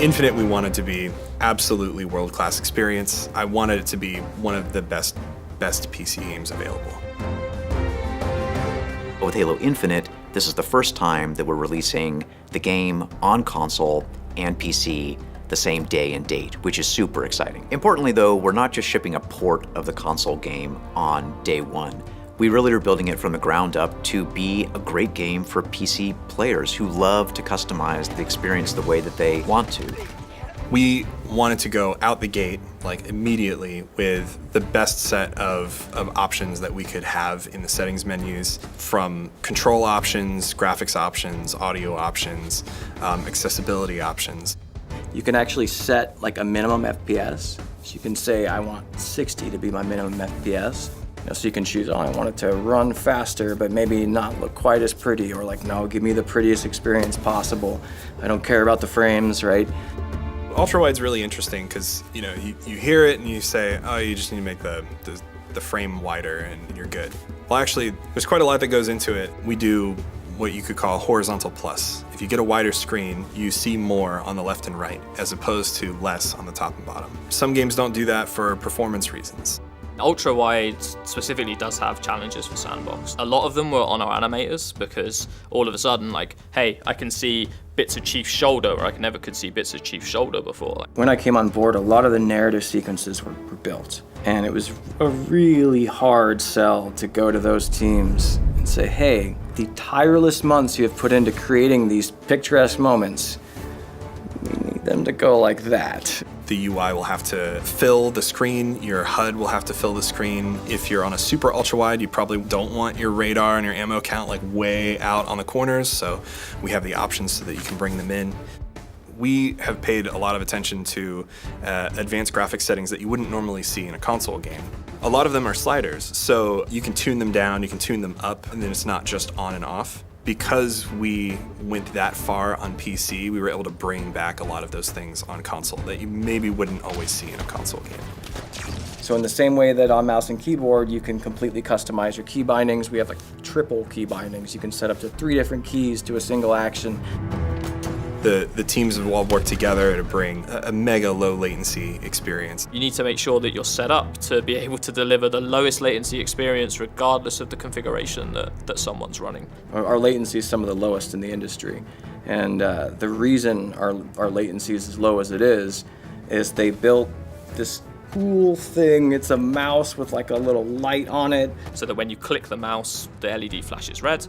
Infinite, we wanted to be absolutely world-class experience. I wanted it to be one of the best PC games available. With Halo Infinite, this is the first time that we're releasing the game on console and PC the same day and date, which is super exciting. Importantly though, we're not just shipping a port of the console game on day one. We really are building it from the ground up to be a great game for PC players who love to customize the experience the way that they want to. We wanted to go out the gate, like immediately, with the best set of options that we could have in the settings menus, from control options, graphics options, audio options, accessibility options. You can actually set like a minimum FPS. So you can say, I want 60 to be my minimum FPS. So you can choose, oh, I want it to run faster, but maybe not look quite as pretty, or like, no, give me the prettiest experience possible. I don't care about the frames, right? Ultrawide's really interesting because you hear it and you say, oh, you just need to make the frame wider and you're good. Well, actually, there's quite a lot that goes into it. We do what you could call horizontal plus. If you get a wider screen, you see more on the left and right, as opposed to less on the top and bottom. Some games don't do that for performance reasons. Ultra-wide specifically does have challenges for Sandbox. A lot of them were on our animators because all of a sudden, like, hey, I can see bits of Chief's shoulder, where I never could see bits of Chief's shoulder before. When I came on board, a lot of the narrative sequences were built, and it was a really hard sell to go to those teams and say, hey, the tireless months you have put into creating these picturesque moments, we need them to go like that. The UI will have to fill the screen, your HUD will have to fill the screen. If you're on a super ultra wide, you probably don't want your radar and your ammo count like way out on the corners, so we have the options so that you can bring them in. We have paid a lot of attention to advanced graphics settings that you wouldn't normally see in a console game. A lot of them are sliders, so you can tune them down, you can tune them up, and then it's not just on and off. Because we went that far on PC, we were able to bring back a lot of those things on console that you maybe wouldn't always see in a console game. So in the same way that on mouse and keyboard, you can completely customize your key bindings. We have like triple key bindings. You can set up to 3 different keys to a single action. The teams have all worked together to bring a mega low latency experience. You need to make sure that you're set up to be able to deliver the lowest latency experience regardless of the configuration that someone's running. Our latency is some of the lowest in the industry. And the reason our latency is as low as it is they built this cool thing. It's a mouse with like a little light on it. So that when you click the mouse, the LED flashes red.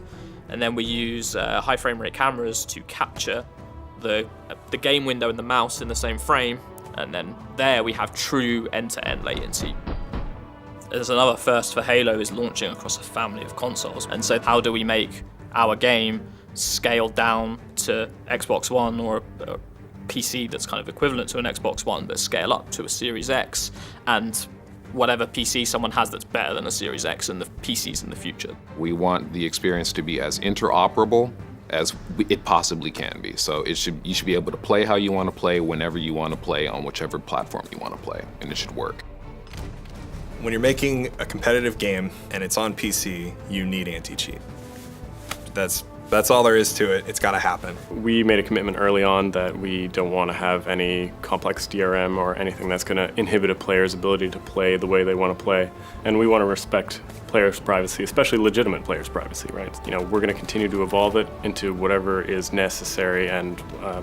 And then we use high frame rate cameras to capture the game window and the mouse in the same frame, and then there we have true end-to-end latency. There's another first for Halo is launching across a family of consoles, and so how do we make our game scale down to Xbox One or a PC that's kind of equivalent to an Xbox One, but scale up to a Series X and whatever PC someone has that's better than a Series X and the PCs in the future. We want the experience to be as interoperable as it possibly can be. So you should be able to play how you want to play, whenever you want to play, on whichever platform you want to play, and it should work. When you're making a competitive game and it's on PC, you need anti-cheat. That's all there is to it. It's got to happen. We made a commitment early on that we don't want to have any complex DRM or anything that's going to inhibit a player's ability to play the way they want to play. And we want to respect players' privacy, especially legitimate players' privacy, right? We're going to continue to evolve it into whatever is necessary and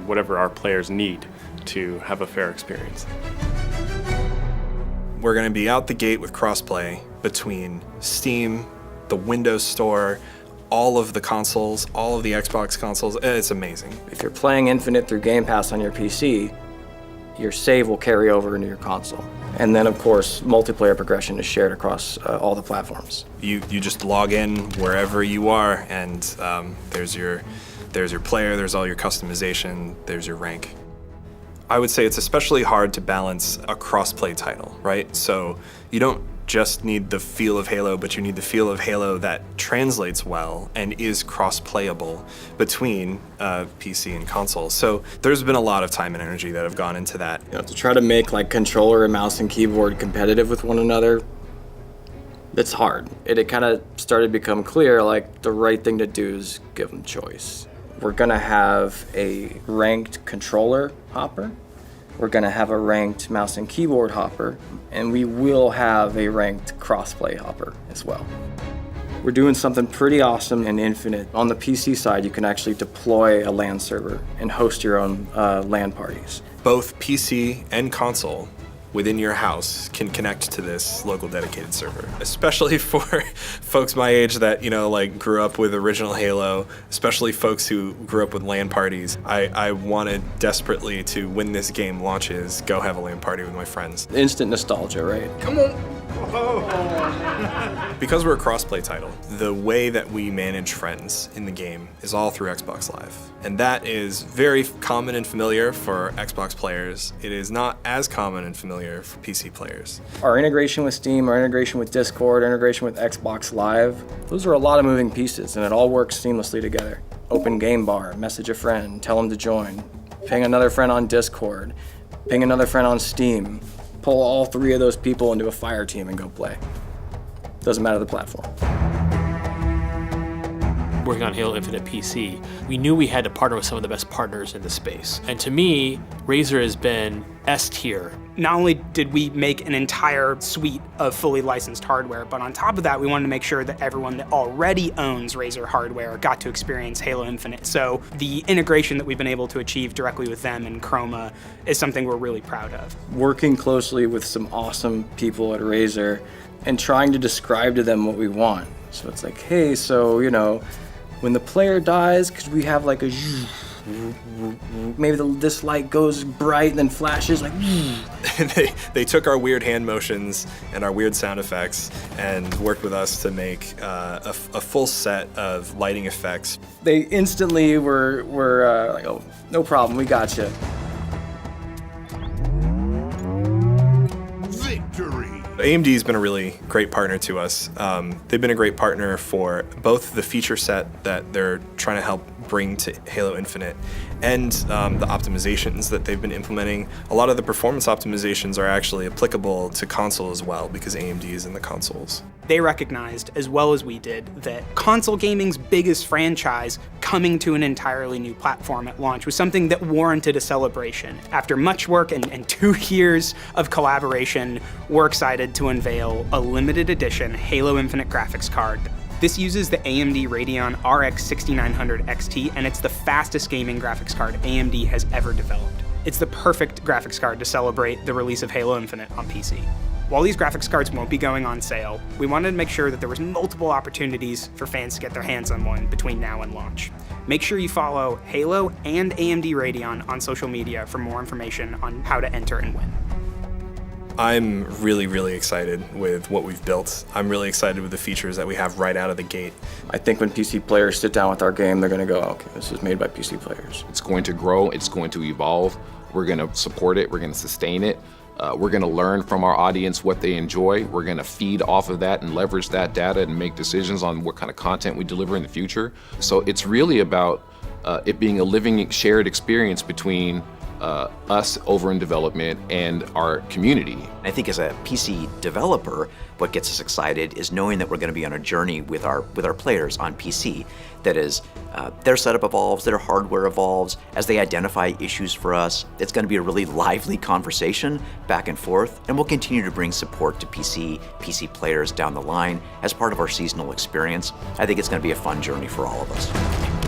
whatever our players need to have a fair experience. We're going to be out the gate with crossplay between Steam, the Windows Store, all of the consoles, all of the Xbox consoles. It's amazing. If you're playing Infinite through Game Pass on your PC, your save will carry over into your console. And then, of course, multiplayer progression is shared across all the platforms. You just log in wherever you are, and there's your player, there's all your customization, there's your rank. I would say it's especially hard to balance a cross-play title, right? So you don't just need the feel of Halo, but you need the feel of Halo that translates well and is cross-playable between PC and console. So there's been a lot of time and energy that have gone into that. To try to make like controller and mouse and keyboard competitive with one another, it's hard. It kind of started to become clear, like the right thing to do is give them choice. We're going to have a ranked controller hopper. We're going to have a ranked mouse and keyboard hopper, and we will have a ranked crossplay hopper as well. We're doing something pretty awesome in Infinite. On the PC side, you can actually deploy a LAN server and host your own LAN parties. Both PC and console within your house can connect to this local dedicated server, especially for folks my age that, like grew up with original Halo, especially folks who grew up with LAN parties. I wanted desperately to, when this game launches, go have a LAN party with my friends. Instant nostalgia, right? Come on. Because we're a crossplay title, the way that we manage friends in the game is all through Xbox Live. And that is very common and familiar for Xbox players. It is not as common and familiar for PC players. Our integration with Steam, our integration with Discord, integration with Xbox Live, those are a lot of moving pieces, and it all works seamlessly together. Open game bar, message a friend, tell them to join, ping another friend on Discord, ping another friend on Steam, pull all 3 of those people into a fire team and go play. Doesn't matter the platform. Working on Halo Infinite PC, we knew we had to partner with some of the best partners in the space. And to me, Razer has been S tier. Not only did we make an entire suite of fully licensed hardware, but on top of that, we wanted to make sure that everyone that already owns Razer hardware got to experience Halo Infinite. So the integration that we've been able to achieve directly with them and Chroma is something we're really proud of. Working closely with some awesome people at Razer and trying to describe to them what we want. So it's like, hey, so, when the player dies, could we have like a maybe this light goes bright and then flashes like they took our weird hand motions and our weird sound effects and worked with us to make a full set of lighting effects. They instantly were like, oh, no problem, we got you. AMD's been a really great partner to us. They've been a great partner for both the feature set that they're trying to help bring to Halo Infinite and the optimizations that they've been implementing. A lot of the performance optimizations are actually applicable to console as well because AMD is in the consoles. They recognized, as well as we did, that console gaming's biggest franchise coming to an entirely new platform at launch was something that warranted a celebration. After much work and 2 years of collaboration, we're excited to unveil a limited edition Halo Infinite graphics card. This uses the AMD Radeon RX 6900 XT, and it's the fastest gaming graphics card AMD has ever developed. It's the perfect graphics card to celebrate the release of Halo Infinite on PC. While these graphics cards won't be going on sale, we wanted to make sure that there was multiple opportunities for fans to get their hands on one between now and launch. Make sure you follow Halo and AMD Radeon on social media for more information on how to enter and win. I'm really, really excited with what we've built. I'm really excited with the features that we have right out of the gate. I think when PC players sit down with our game, they're going to go, okay, this is made by PC players. It's going to grow, it's going to evolve. We're going to support it, we're going to sustain it. We're going to learn from our audience what they enjoy. We're going to feed off of that and leverage that data and make decisions on what kind of content we deliver in the future. So it's really about it being a living, shared experience between us over in development and our community. I think as a PC developer, what gets us excited is knowing that we're going to be on a journey with our players on PC. That is, their setup evolves, their hardware evolves. As they identify issues for us, it's going to be a really lively conversation back and forth, and we'll continue to bring support to PC players down the line as part of our seasonal experience. I think it's going to be a fun journey for all of us.